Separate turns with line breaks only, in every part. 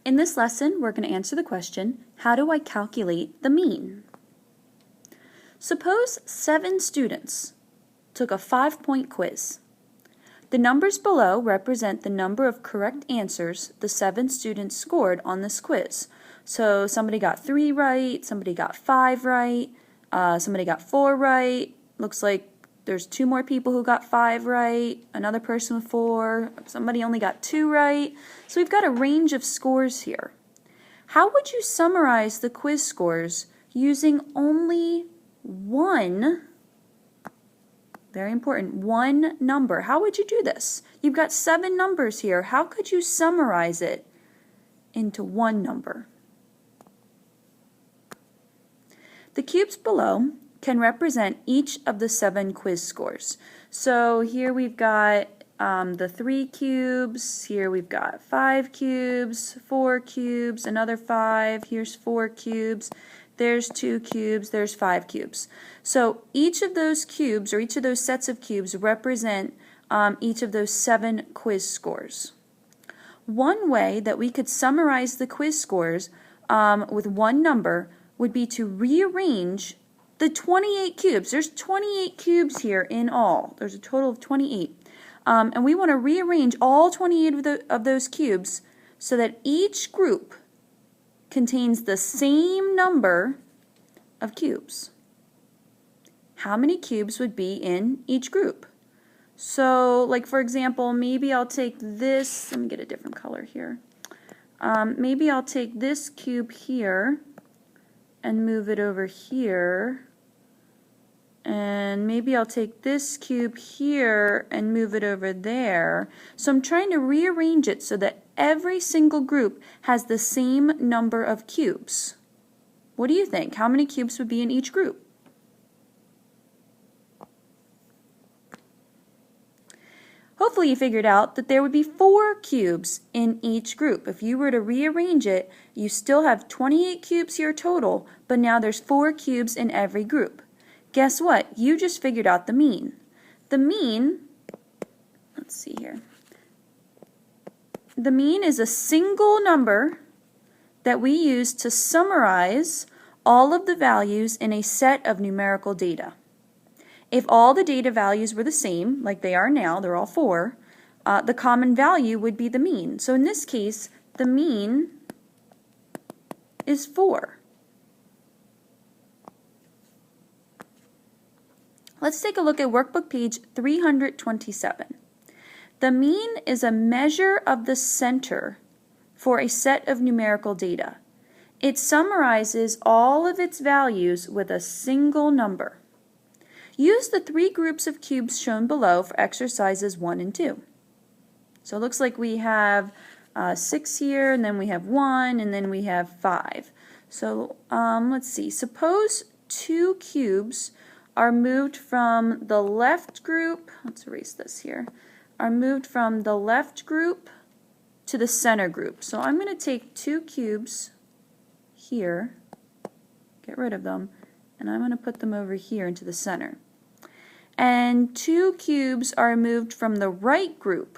In this lesson, we're going to answer the question, how do I calculate the mean? Suppose 7 students took a 5-point quiz. The numbers below represent the number of correct answers the 7 students scored on this quiz. So somebody got 3 right, somebody got 5 right, somebody got 4 right. Looks like there's 2 more people who got 5 right, another person with 4, somebody only got 2 right. So we've got a range of scores here. How would you summarize the quiz scores using only one, very important, one number? How would you do this? You've got 7 numbers here. How could you summarize it into one number? The cubes below can represent each of the 7 quiz scores. So here we've got the 3 cubes, here we've got 5 cubes, 4 cubes, another 5, here's 4 cubes, there's 2 cubes, there's 5 cubes. So each of those cubes, or each of those sets of cubes, represent each of those 7 quiz scores. One way that we could summarize the quiz scores with one number would be to rearrange the 28 cubes. There's 28 cubes here in all. There's a total of 28. And we want to rearrange all 28 of those cubes so that each group contains the same number of cubes. How many cubes would be in each group? So, like for example, maybe I'll take this, let me get a different color here. Maybe I'll take this cube here and move it over here. And maybe I'll take this cube here and move it over there. So I'm trying to rearrange it so that every single group has the same number of cubes. What do you think? How many cubes would be in each group? Hopefully you figured out that there would be 4 cubes in each group. If you were to rearrange it, you still have 28 cubes here total, but now there's 4 cubes in every group. Guess what? You just figured out the mean. The mean, let's see here. The mean is a single number that we use to summarize all of the values in a set of numerical data. If all the data values were the same, like they are now, they're all 4, the common value would be the mean. So in this case, the mean is 4. Let's take a look at workbook page 327. The mean is a measure of the center for a set of numerical data. It summarizes all of its values with a single number. Use the 3 groups of cubes shown below for exercises 1 and 2. So it looks like we have 6 here, and then we have 1, and then we have 5. So let's see. Suppose 2 cubes are moved from the left group, let's erase this here, are moved from the left group to the center group. So I'm going to take 2 cubes here, get rid of them, and I'm going to put them over here into the center. And 2 cubes are moved from the right group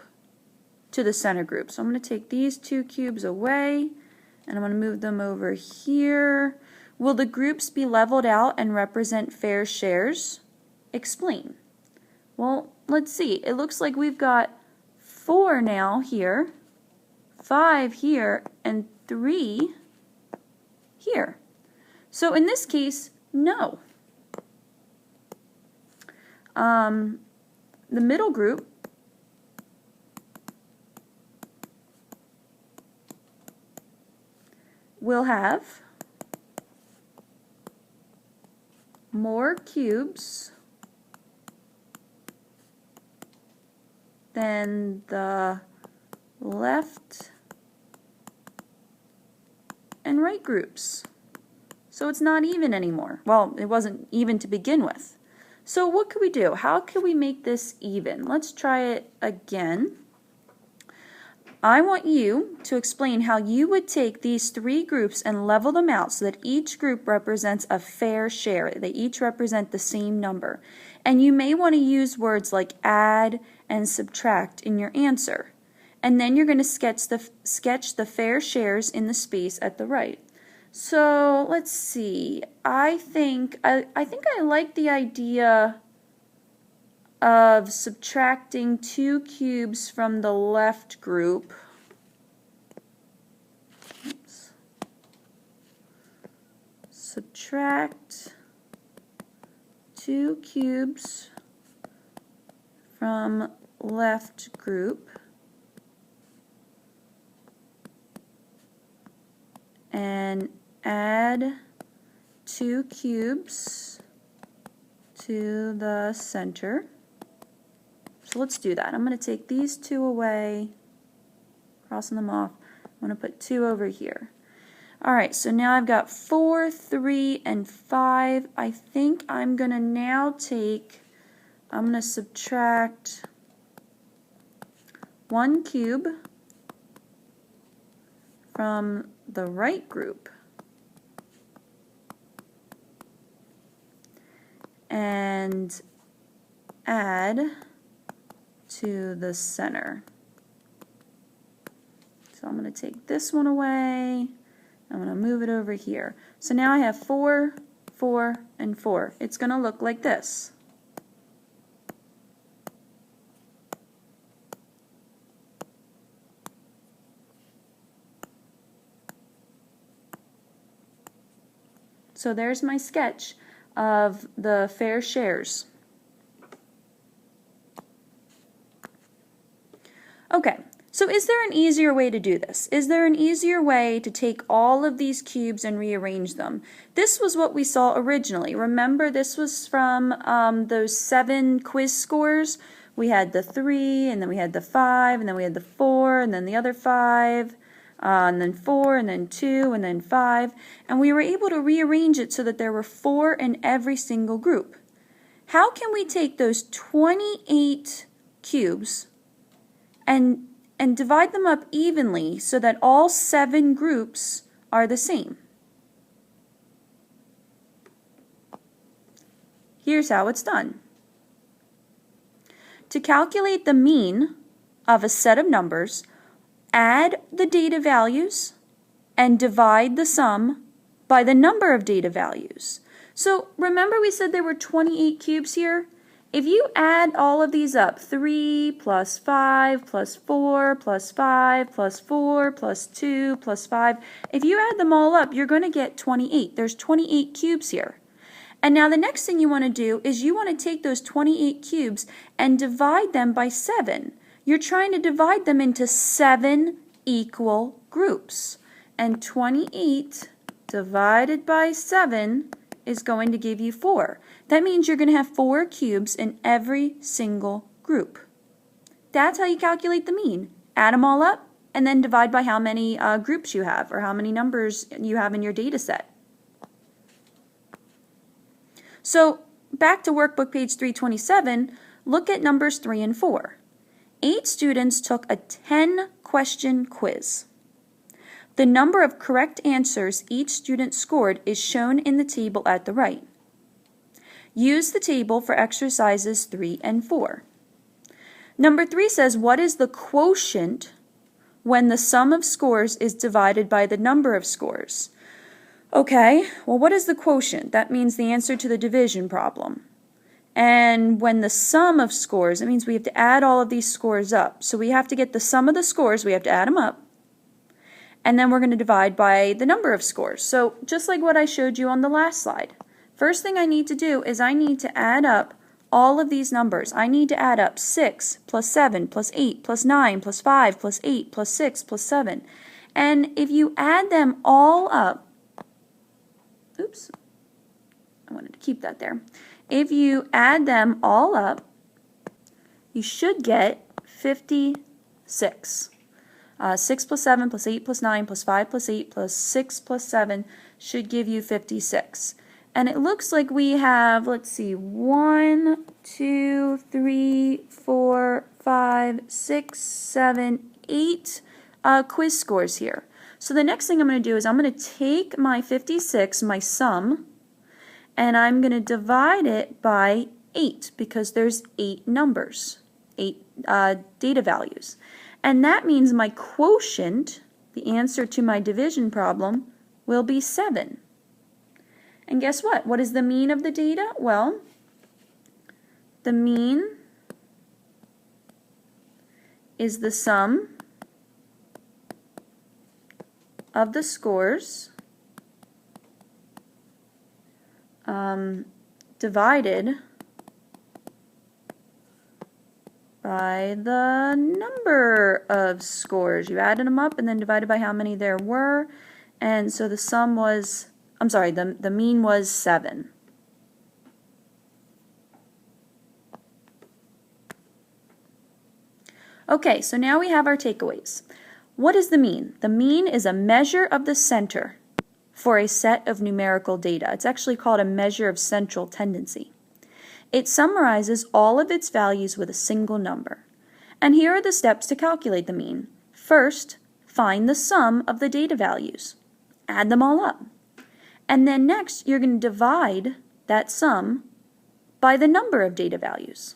to the center group. So I'm going to take these 2 cubes away, and I'm going to move them over here. Will the groups be leveled out and represent fair shares? Explain. Well, let's see. It looks like we've got 4 now here, 5 here, and 3 here. So in this case, no. The middle group will have more cubes than the left and right groups. So it's not even anymore. Well, it wasn't even to begin with. So what could we do? How can we make this even? Let's try it again. I want you to explain how you would take these 3 groups and level them out so that each group represents a fair share. They each represent the same number. And you may want to use words like add and subtract in your answer. and then you're going to sketch the fair shares in the space at the right. So let's see. I think I like the idea of subtracting 2 cubes from the left group. Oops. Subtract 2 cubes from left group and add 2 cubes to the center. So let's do that. I'm going to take these 2 away, crossing them off. I'm going to put 2 over here. Alright, so now I've got 4, 3, and 5. I think I'm going to now I'm going to subtract 1 cube from the right group and add to the center. So I'm going to take this one away. I'm going to move it over here. So now I have 4, 4, and 4. It's going to look like this. So there's my sketch of the fair shares. Okay. So is there an easier way to do this? Is there an easier way to take all of these cubes and rearrange them? This was what we saw originally. Remember, this was from those 7 quiz scores. We had the 3, and then we had the 5, and then we had the 4, and then the other 5, and then 4, and then 2, and then 5. And we were able to rearrange it so that there were 4 in every single group. How can we take those 28 cubes and divide them up evenly so that all 7 groups are the same? Here's how it's done. To calculate the mean of a set of numbers, add the data values and divide the sum by the number of data values. So remember we said there were 28 cubes here? If you add all of these up, 3 plus 5 plus 4 plus 5 plus 4 plus 2 plus 5, if you add them all up, you're going to get 28. There's 28 cubes here. And now the next thing you want to do is you want to take those 28 cubes and divide them by 7. You're trying to divide them into 7 equal groups. And 28 divided by 7 is going to give you 4. That means you're going to have 4 cubes in every single group. That's how you calculate the mean. Add them all up and then divide by how many groups you have or how many numbers you have in your data set. So back to workbook page 327, look at numbers 3 and 4. 8 students took a 10-question quiz. The number of correct answers each student scored is shown in the table at the right. Use the table for exercises 3 and 4. Number 3 says, what is the quotient when the sum of scores is divided by the number of scores? Okay, well, what is the quotient? That means the answer to the division problem. And when the sum of scores, it means we have to add all of these scores up. So we have to get the sum of the scores, we have to add them up. And then we're going to divide by the number of scores. So just like what I showed you on the last slide. First thing I need to do is I need to add up all of these numbers. I need to add up 6 plus 7 plus 8 plus 9 plus 5 plus 8 plus 6 plus 7. And if you add them all up, oops, I wanted to keep that there. If you add them all up, you should get 56. 6 plus 7 plus 8 plus 9 plus 5 plus 8 plus 6 plus 7 should give you 56. And it looks like we have, let's see, 1, 2, 3, 4, 5, 6, 7, 8 quiz scores here. So the next thing I'm going to do is I'm going to take my 56, my sum, and I'm going to divide it by 8 because there's 8 numbers, 8 data values. And that means my quotient, the answer to my division problem, will be 7. And guess what? What is the mean of the data? Well, the mean is the sum of the scores divided by the number of scores. You added them up and then divided by how many there were. And so the sum was, I'm sorry, the mean was 7. Okay, so now we have our takeaways. What is the mean? The mean is a measure of the center for a set of numerical data. It's actually called a measure of central tendency. It summarizes all of its values with a single number. And here are the steps to calculate the mean. First, find the sum of the data values. Add them all up. And then next, you're going to divide that sum by the number of data values.